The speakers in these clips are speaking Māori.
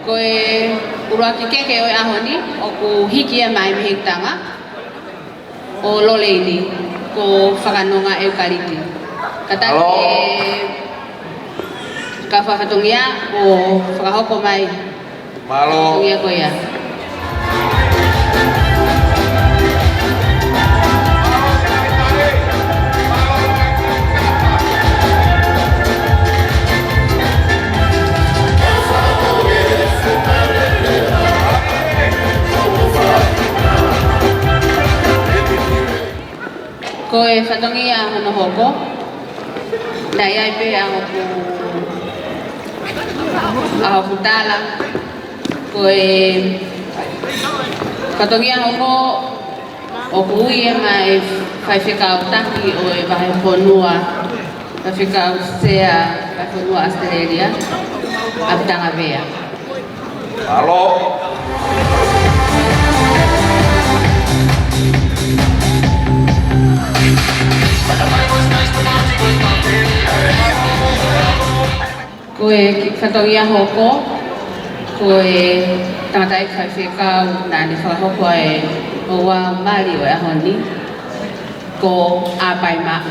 koe urua ki keke o ahoni o ku hiki e mai mehitanga o Loleini ko whakanonga eukariti. Kataki e ka whakatongia o whakahoko mai whakatongia ko ia. Ko e whatongi a hono hoko, nai ai pe a hoku tala, ko e whatongi a hoko o kui e mai whai whikau taki o e wahe whonua, whai whikau sea, whai whonua Australia, a pitanga vea. Alo! Ko e whatongi a hoko, ko e tangata e whai whikau nani whakahoko e o wā mari o e ahoni, ko a pai maa.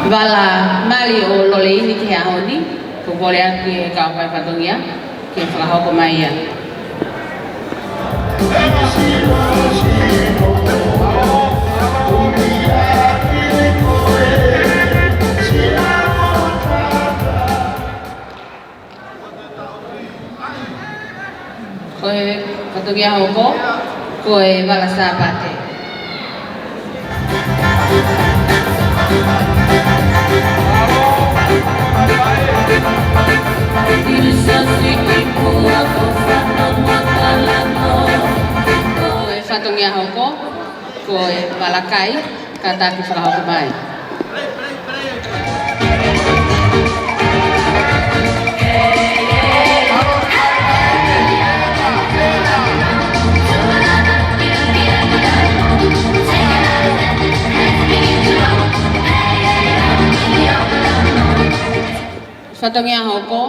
Wala mali o Loleini ki ahoni, ko kore atu e kau pai whatongia, ki whakahoko mai ia. Ko e whatongia hoko, ko e wala sāpate. Ko e whatongi a hoko, ko e walakai, ka taki whakahoko mai. Whatongi a hoko,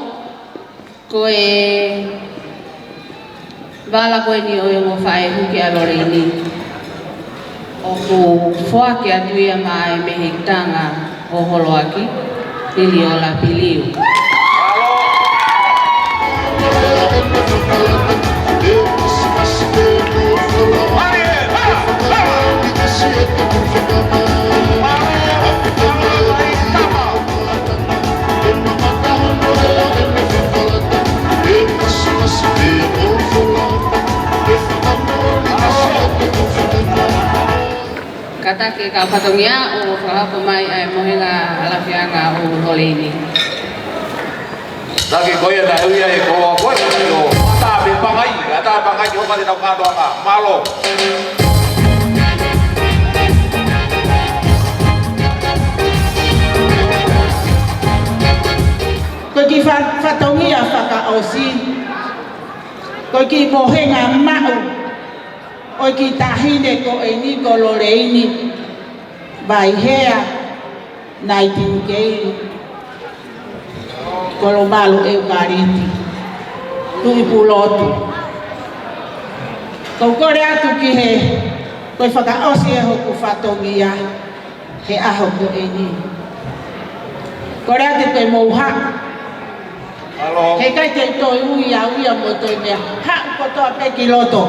ko e wala koe ni o mo whae huki a Loleini. O ku whuaki atu ia mai mehitanga o holoaki, pili o la piliu. Kata ke kau whatongia o whakahoko mai ai mohenga alafianga o Loleini. Lagi koe na huia e koa koe o tāpe pangai, a tāpe pangai ki hoka te tau kātoanga, malo. Ko ki whatongia whakaosi, ko ki mohenga mau, o ki tahine ko e ni ko Loleini, vai hea, Nightingale, ko lo malu eukariti, tui pulotu. Ko kore atu ki he, ko i whakaosi e hoku whatongia, he aho ko e ni. Kore atu koe mouha, he kai te toi uia mo toi mea, ha ko toa peki loto.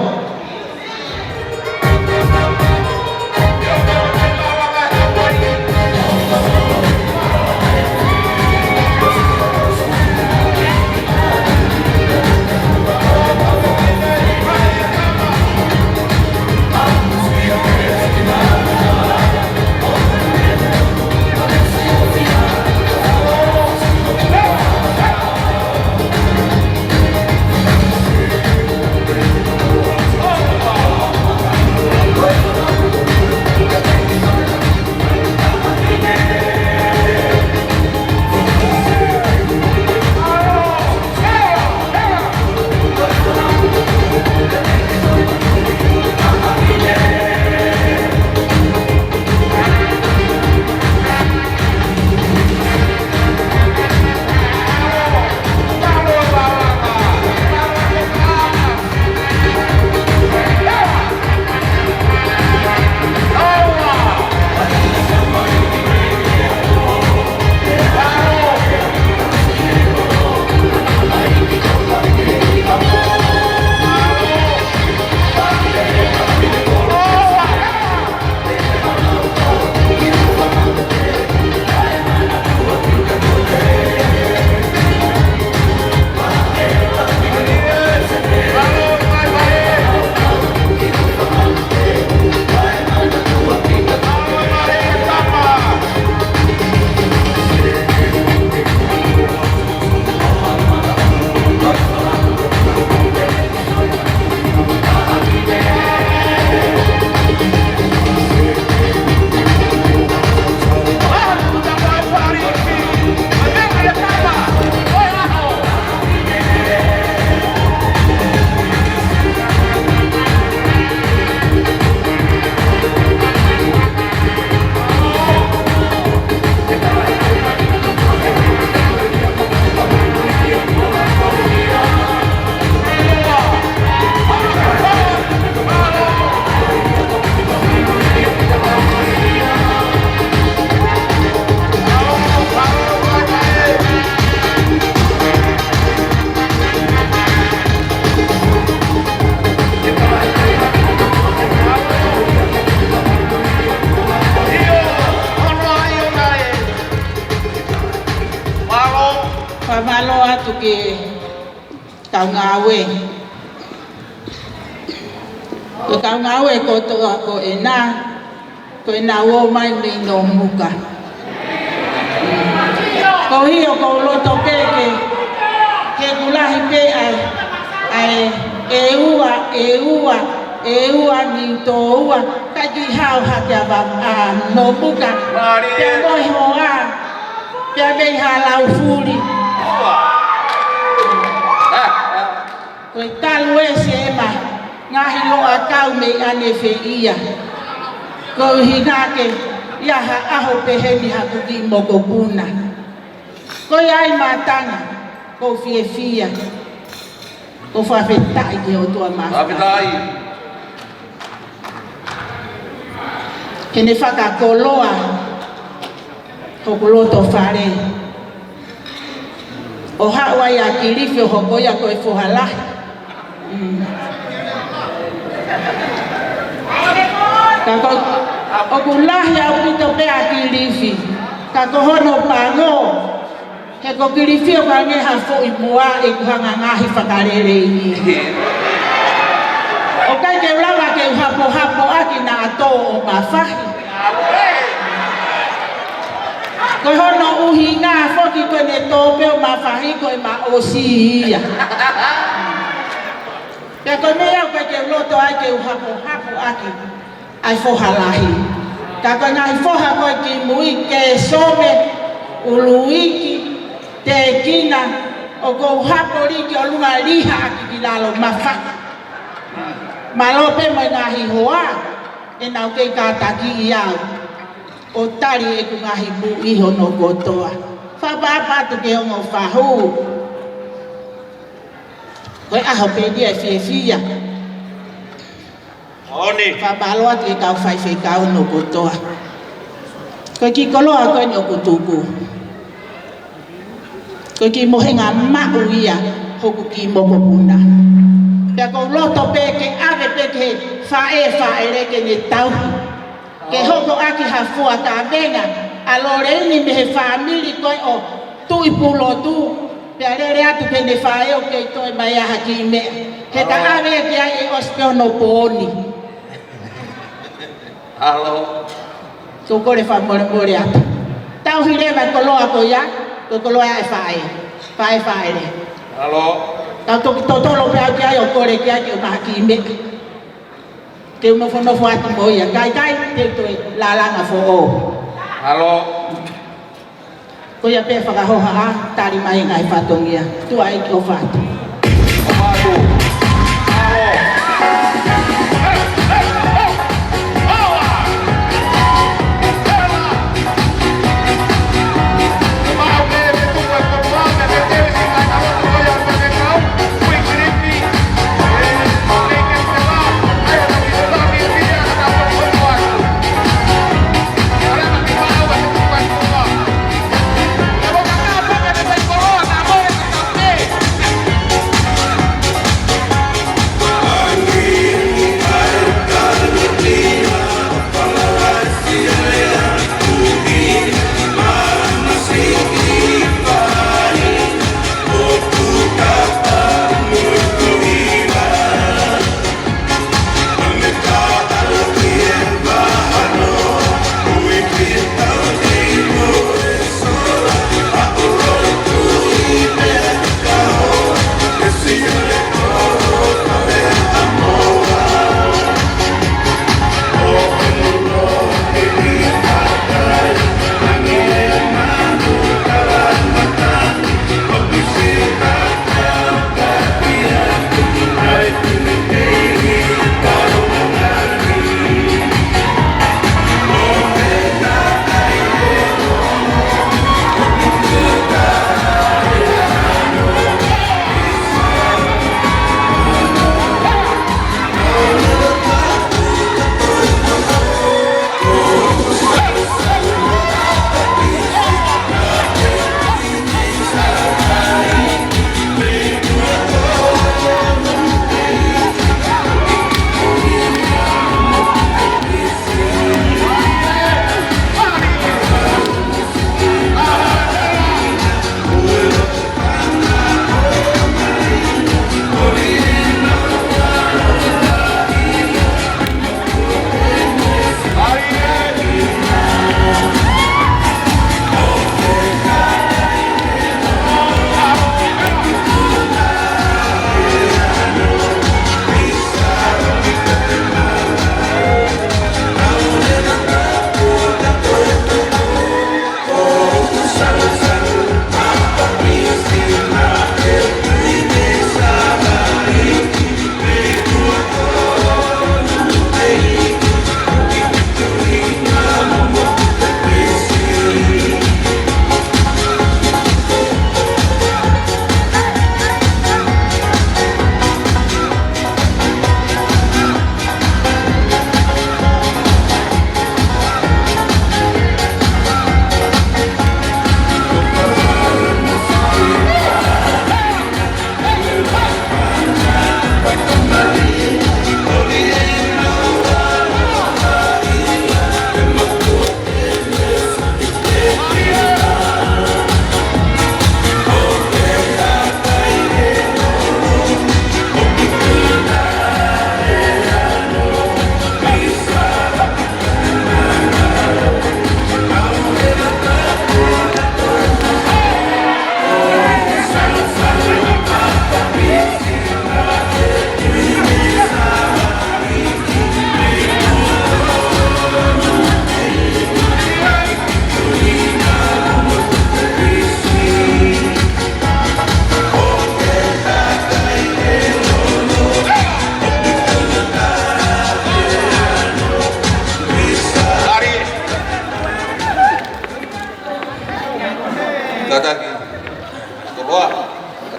Pamalo atu ke kau ngawe. Kau ngawe ko to ko ena wo mai me no muka. Ko hio ko loto peke ke kulahi pe ai eua ni toua kaji hau hakia ba no muka. Pia moi hoa pia be halau fuli. Koe talu ese ema ngahi loa kau me ane fe ia. Koe hingake ia ha aho peheni hakuki moko kuna. Koe ai matanga ko fia ko whawhetai ke o tua mawhaka. Whawhetai. Kene whakakoloa ko kuloto whare. O hawa ia kiriwhi o hokoia koe whohalahi. Kako o kulahi au pito pea kiriwhi. Kako hono pango. He ko kiriwhi o kange hafo i mua e kuhanga ngahi whakarere i. O kai ke ulawa ke hapo aki na ato o mawhahi. Koe hono uhi ngā whoki koe ne tōpe o mawhahi koe ma osi ia. Pea koe mea koe ke uloto ai ke hapo aki ai whohalahi. Ka koe ngai whoha koe ki mui ke some uluiki te kina o kou hapo riki o lunga liha aki ki lalo mawhaki. Malope mo ngahi hoa e nau kei kātaki i au. O tari e ku ngahi pu iho no kotoa. Whapapatu ke ongo whahu. Koe aho pedia e whiewhia. Oni. Whapaloa te kau whaiwhai kau no kotoa. Koe ki koloa koe ni o kutuku. Koe ki mohenga mau ia hoku ki moko puna. Pea kou loto peke ave peke whae reke ne tauhi. Ke hoko aki hafua ka venga, alore ni me he famili koe o tui pulo tu. Pea rere atu pene whae o kei toi mai aha ki mea. He ka ave ki ai e ospeo no pōni. Halo. Ko kore whamore atu. Tauhi rewa koloa ko ia, ko koloa e whae re. Halo. Tau toki totolo pea ki ai o kore ki ai ki o maha ki mea. Te unofo atu mo ia, kai te toi lalanga fo o. Halo. Ko ia pe whakahoha a, tari mai ngai whatongia. Tua e ki o whatu. O whatu. Halo.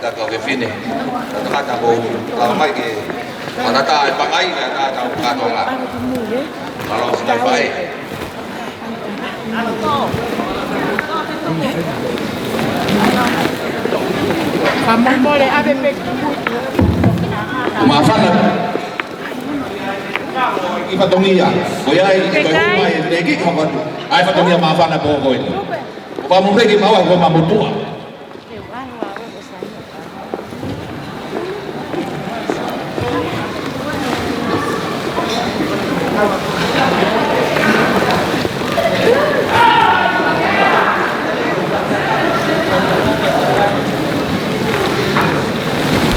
ta ka ke fine ta ta bo ta mai ke ta ta pa ai ta ta ka to la kalau sudah baik kamu boleh ABP maafan ifatongia kuya mai lagi kawan ai fatongia maafan na po ko pa mo regi mawa ko mamutua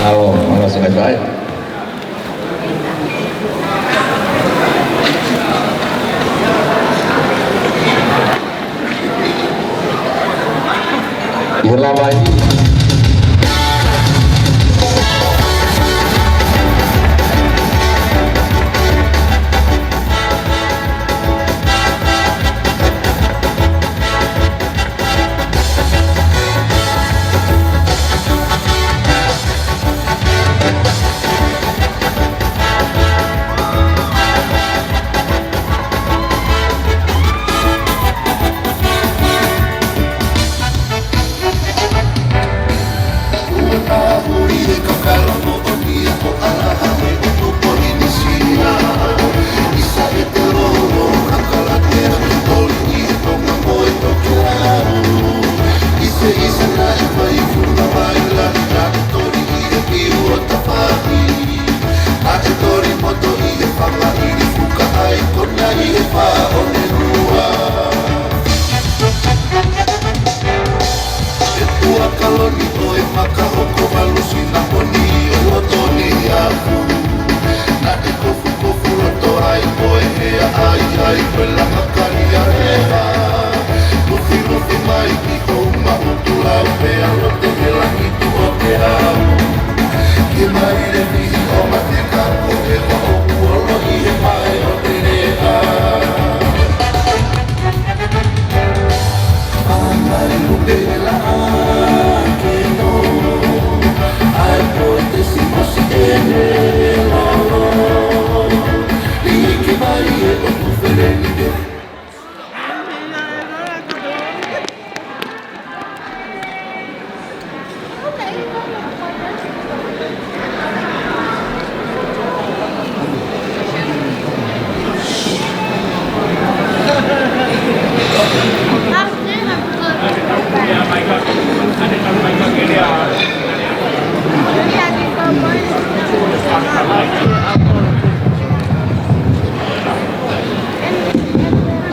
Halo, sangat baik. Irlawai.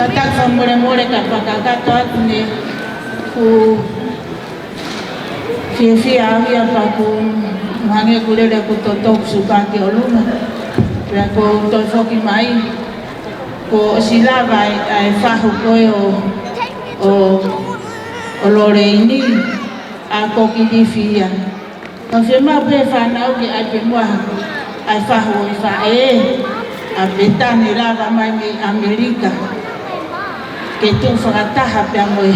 Katak mule-mule kapakakatot ni ku fia pa ku hangi kulele ku totok sukati oluma ya ku tofoki mai ku silava ai fahu koe o lore ini a kokidi fia ka fema pe fanau ki ai pe mua ai fahu i fa a betani lava mai mi Amerika ke tu whakataha pia moe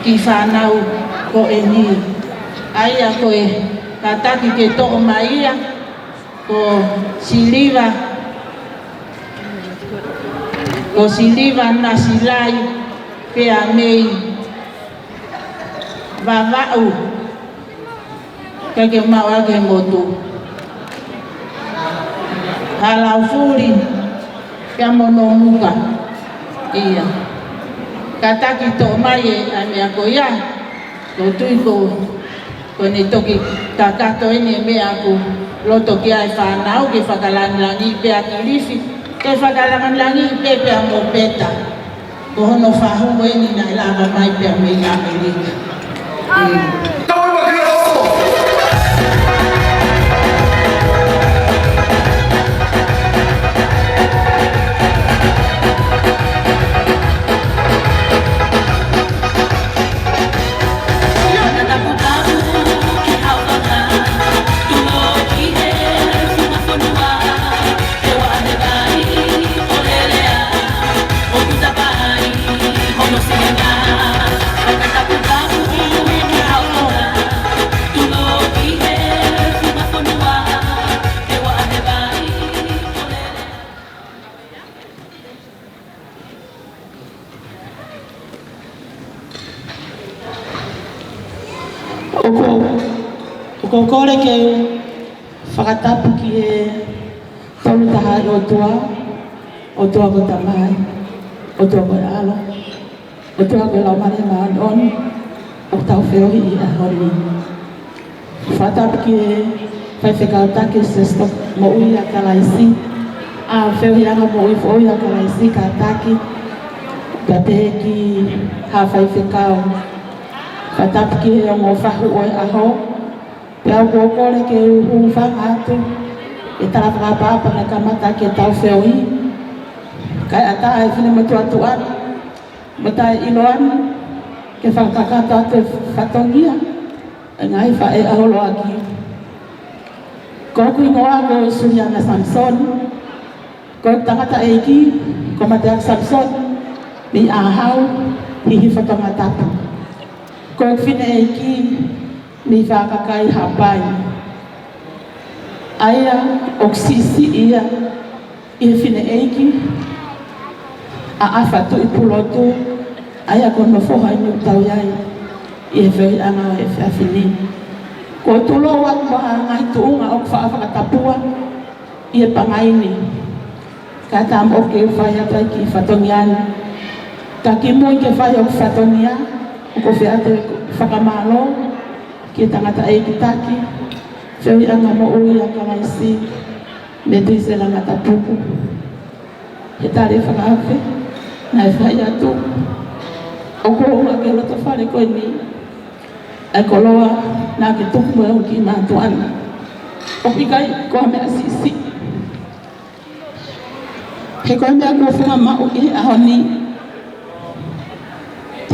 ki whanau ko e ni. Aia koe kataki ke to'o maia ko siliva na silai pia mei vavau kake mawa ke motu halau furi pia monomuka iya kataki to mai ame ako ya to tui ko ni toki takato ene me ako lo toki ai whanau ke whakalanlangi pe akilifi ke whakalanlangi pe mo peta ko hono whahu ene na ilava mai pe me Amerika no se o kore ke whakatapu ki e tonu taha i o tua ko tamai, o tua ko e alo, o tua ko e lau mare maan on, o tau whiohi i a hori. Whakatapu ki e whaiwhekau take sesto mo ui a kalaisi, a whiohi anga mo ui fo ui a kalaisi ka taki, ka te ki ha whaiwhekau. Whakatapu ki e o ngō whahu o e aho, te au kōkore ke uhu whanga atu, e tara whakapapa na kamata ke tau whiohi, kai ata e whine matu atu anu, mata e ilo anu, ke whakakata atu e whatongia, e ngai wha e aholo aki. Ko kui ngoa ko Suriana Samson, ko tangata e ki, ko mateak Samson, ni ahau, hihi whatonga tapu. Ko whine e ki, ni whakakai hapai. Aia, oksisi ia, i whine e ki, a awhatu i pulotu, aia ko no whoha i tau iai, i e whai anga o e whiawhini. Ko tulo wak maha ngai tuunga o whaafakatapua, i e pangaini. Ka tam o ke whai atai ki whatongiani. Ka ki mui ke whai o whatongia, o ko whiate whakamalo, ki tangata e ki taki, whai anga mo ui a kalaisi, me tuise langata puku. He tare whakawhi, nai whai atu. O ko unga ke roto whare koe ni, ai koloa nā ke tuku mo ki mātu ana. O pikai koa mea sisi. He koe mea kua whinga mau i aho ni.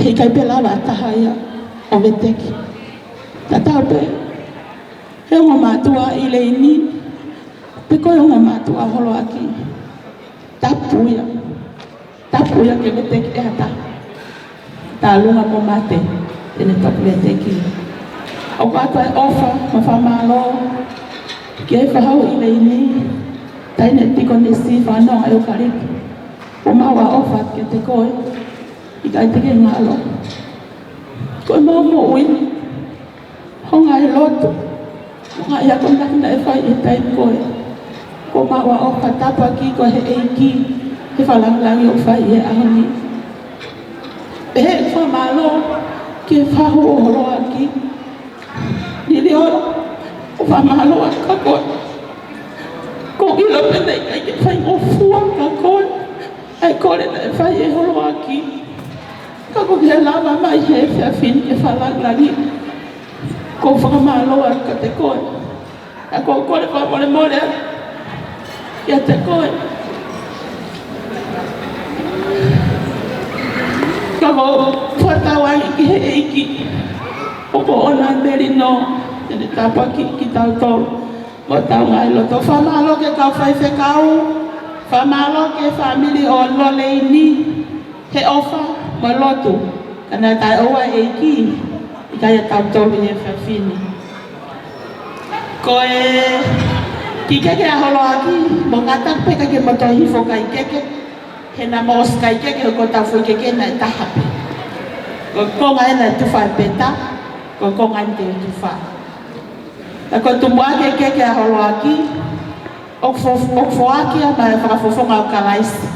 He kai pe lawa ataha ia o veteki. Ta tau pe, he ongo mātua i leini, pe koe ongo mātua holo aki. Tapuia ke veteki e hata. Ta lunga mo mate, tene toku veteki. O kata e ofa, ma whamalo, ki e whahau i leini, taine tiko nesi whanau e o kariki. O maua ofa ke te koe, i kai teke ngalo. Koe mau mo uini, honga e lotu, honga i ako nakina e whai e tai koe. Ko maua ofa tapa ki koe he eiki, he whalanglangi o whai e ahoni. E he whamalo, ki e whahu o horoa ki, nili ora, o whamalo a ka koe. Ko ilo pene i kai ke whai o fua ka koe, ai kore na e whai e horoa ki. Ka ko kia lama mai he whiawhini e whalanglangi. Ko whakamalo a ka te koe. A ko kore whamore more a kia te koe. Ka ko whatawangi ki he eiki. O ko ona meri no, tene tapa ki tau tolu. Mo tau ngai loto. Whamalo ke kau whai whekau. Whamalo ke whamili o loleini. He ofa. Mo lotu, kana tai oa e ki, i kai a tau tolu e whiawhini. Ko e, ki keke a holo aki, mo ngata peka ke moto hifo kai keke, he na mos kai keke ko tau fui keke na e tahape. Ko konga e na tufa e peta, ko konga e te tufa. A ko tumua ke keke a holo aki, o fo aki a mai whakafofonga o kalaisi,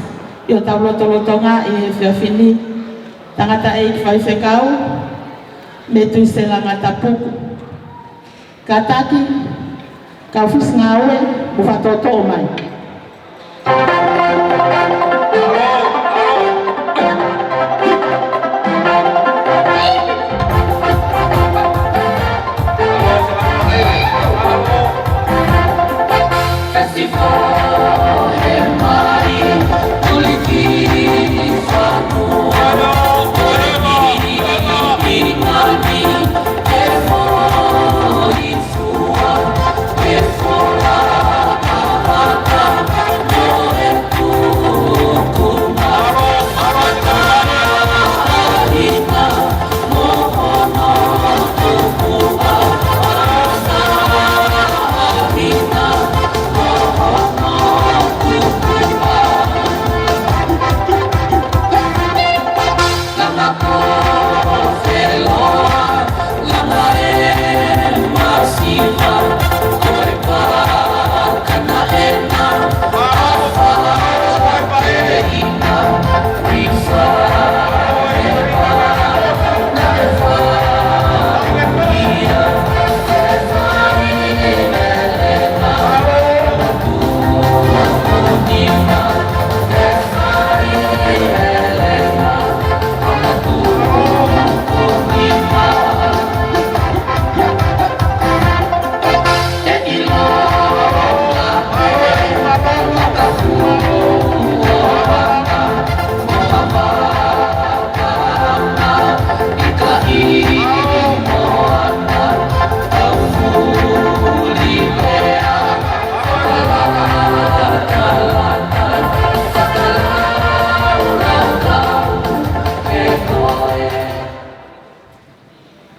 i o tau lotonga e whiawhini. Tangata e ki whai whekau, me tuise langata puku. Ka taki, ka whis ngaue, mu whatoto mai. Por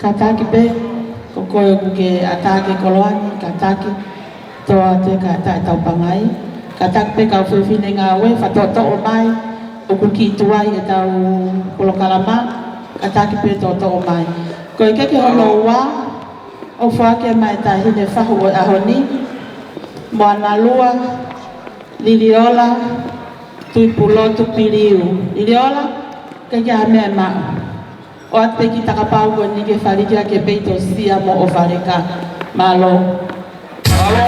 Kataki pe, ko koe ke atake koloani, kataki, toa te ka tae tau pangai. Kataki pe kau whiwhine ngā we, whatoto o mai, o kuki tuai e tau polokalama, kataki pe toto o mai. Koe keke hono ua, o whake mai ta hine whahu o ahoni, moana lua, liliola, tui pulotu piriu. Liliola, keke hame maa. O ate ki takapau ko ni ke wharikia ke peito sia mo o whareka. Malo. Malo.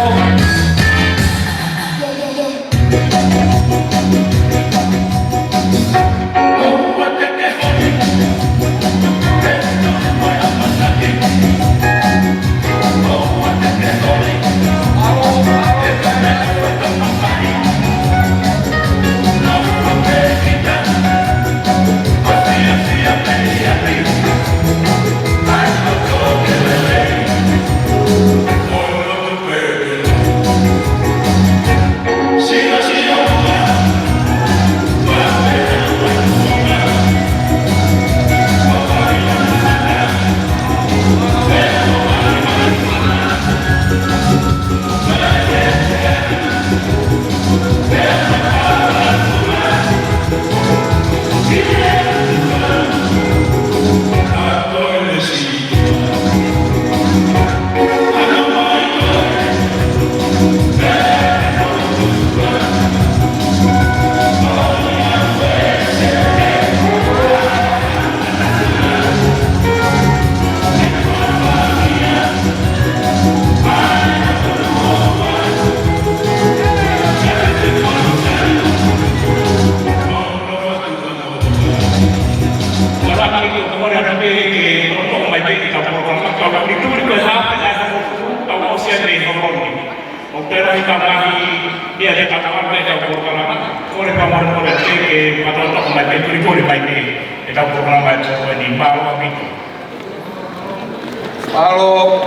Malo,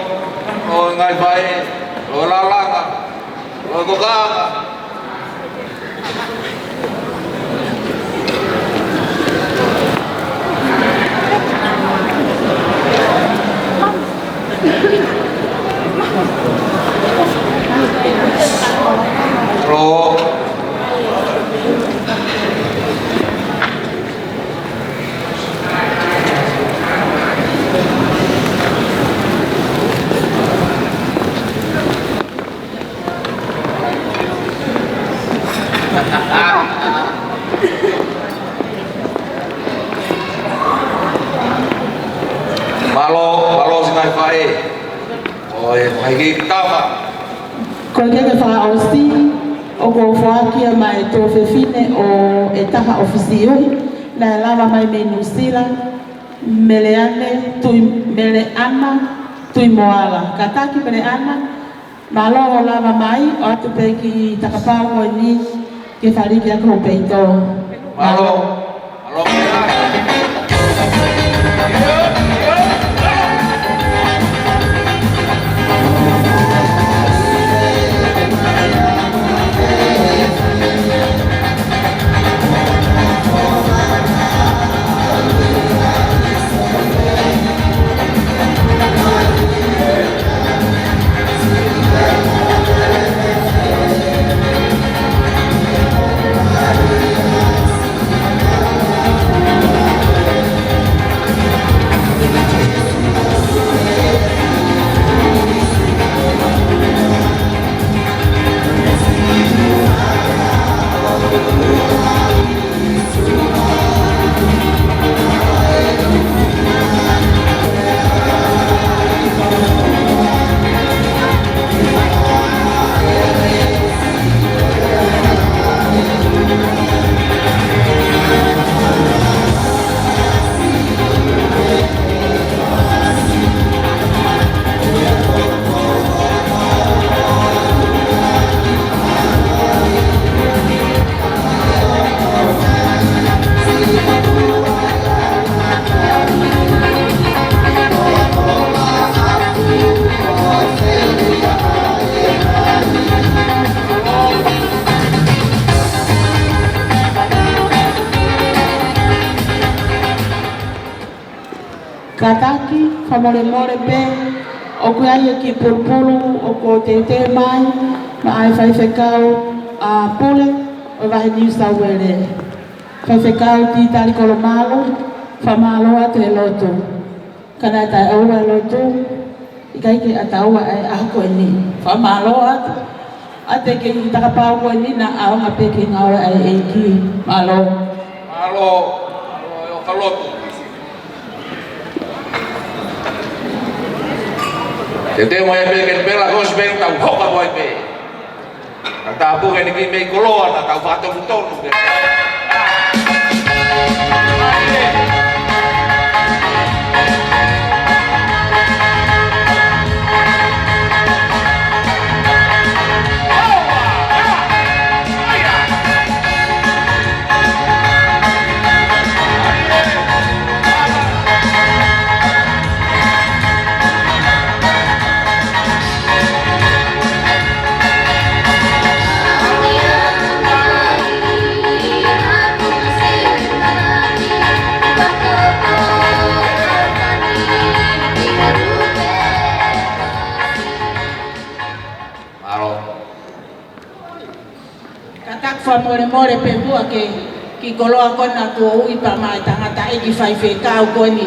o ngai vai, o lalanga, o kokanga. Lo. Malo sinai fae. Oi, mai ki tama. Ko ke whaosi, o ko whakia mai tō whewhine o e taha ofisioi, na lava mai me Nusila, meleane, mele ana, tui moala. Kataki mele ana, malo o lava mai, o atu pe ki takapau o ni, ke whariki a ko peito. Malo whamore pe, o kui ai ki pulupulu, o ko te mai, ma ai whaiwhekau a pule, o wahi New South Wales. Whaiwhekau ti tari kolomalo, whamaloa te lotu. Kana tai aua lotu, i kai ki ataua ai ahoko ni. Whamaloa, a te ki takapau koe ni na aonga peke ngaura ai eiki, malo. Malo, o kalotu. Te te mo e peke pela kos ben tau hoka boy pe. Kata apu ni ki mei koloa na tau fato futonu. More pe bua ke ki koloa kona ko ui pa mai tangata e ki whaiwhekau koni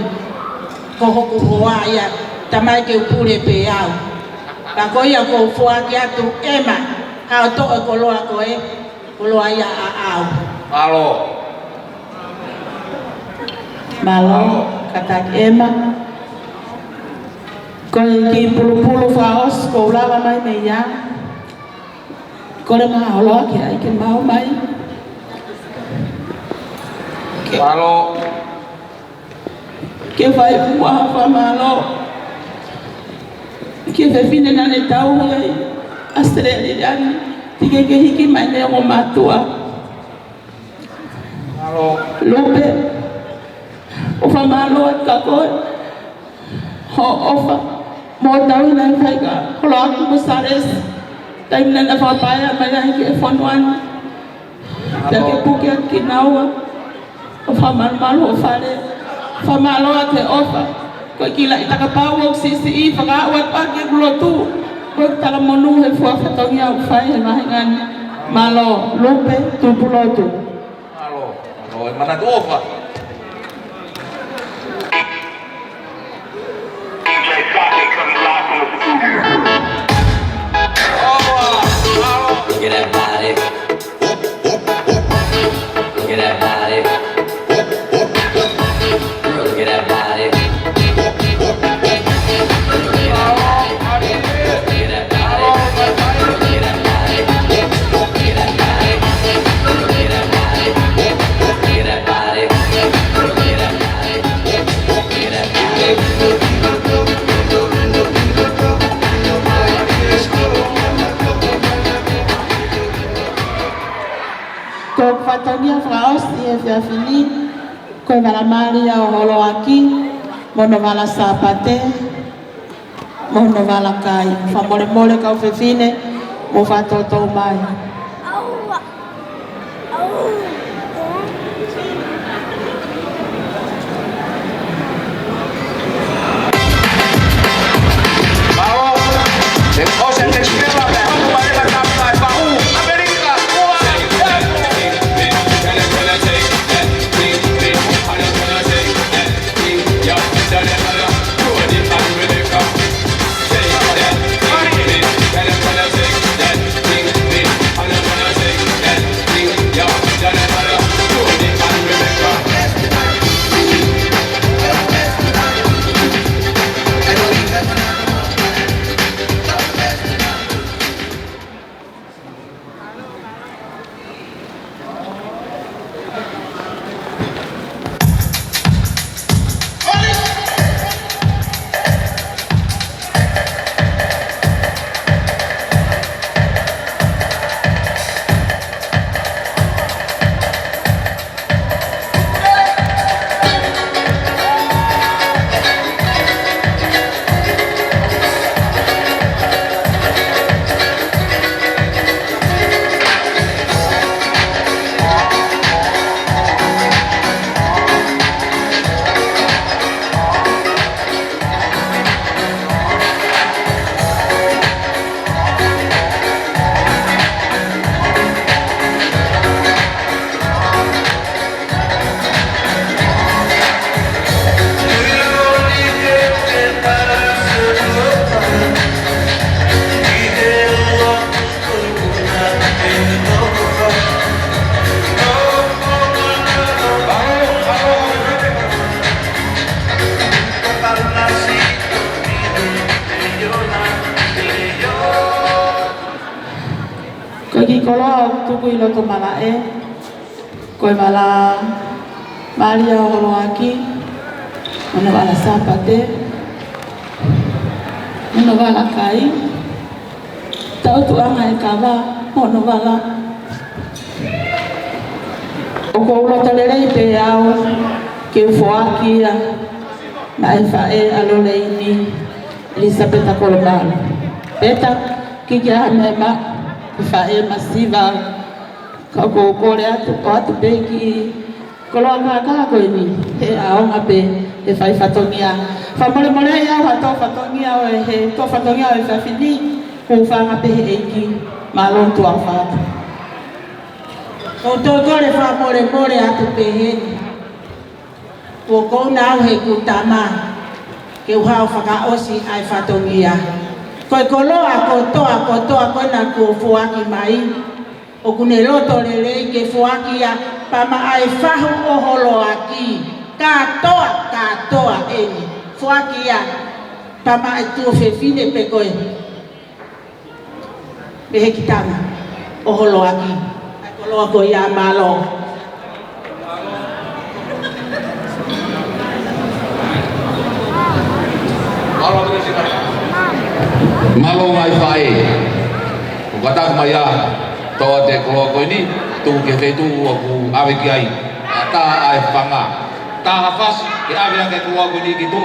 ko hoku hoa ia tamai ke upure pe au. Pa ko ia ko fua ki atu ema hao to e koloa ko e koloa ia a au. Malo. Malo katak ema. Ko ki pulu faos ko ulawa mai me ia. Ko le maha oloa ki ai ke mau mai. Malo. Ke vai mua fa malo. Ke fe fine na ne tau ai. Australia ni. Tike ke hiki mai ne o matua. Malo. Lupe. O fa malo ka ko. Ho ofa. Mo tau na fai ka. Holo aku musares. Taim na fa paya mai ke fonwan. Take puke ki naua. O whamanmalo o whare, whamaloa te ofa. Koe ki lai takapau au CCE, whakaawat pake kulotu. Koe tala monu he fuawhatongi au whai he mahingani. Malo, lupe, tupulotu. Malo, malo, e mana tu ofa. Look at that body. Look at that body. Girl, look at that body. Look at that body. Look at that body. Look at that body. Look at that body. Look at that body. Look at that body. Look at that body. Look at that body. Ko whatonia whaos i e whiawhini, koe waramari au holo aki, mono wala sāpate, mono wala kai. Whamore more kau whiwhine, mo whatotou mai. Malo. Ko ki kolo tuku ilo to malae. Ko mala Maria holoaki. Ono wala sapate. Ono wala kai. Tau tu anga e kawa. Ono wala. O ko ulo talere pe au. Ke ufoaki ya. Na e fae alole ini. Elisabeth Kolobalo. Beta kikia mema. Fae masiva ka ko kore atu beki kolonga ko ini he aonga pe e fai fatongia fa mole ya wa to fatongia o he to fatongia o fa fini ko fa nga pe eki malon to afa o to le fa mole atu pe he ko na he kutama ke ha fa ka osi ai fatongia ko koloa ko na ko fuaki mai o kunelo tolele ke fuaki ya pama ai fahu o holoaki ka toa eni fuaki ya pama ai tu fefine pe ko be kitana o holoaki koloa ko ya malo Malo ngai fai. Kata maya to te ko ini tu ke te tu aku ave ki ai. Ta ai panga. Ta hafas ke ave ke tu aku ni ki tu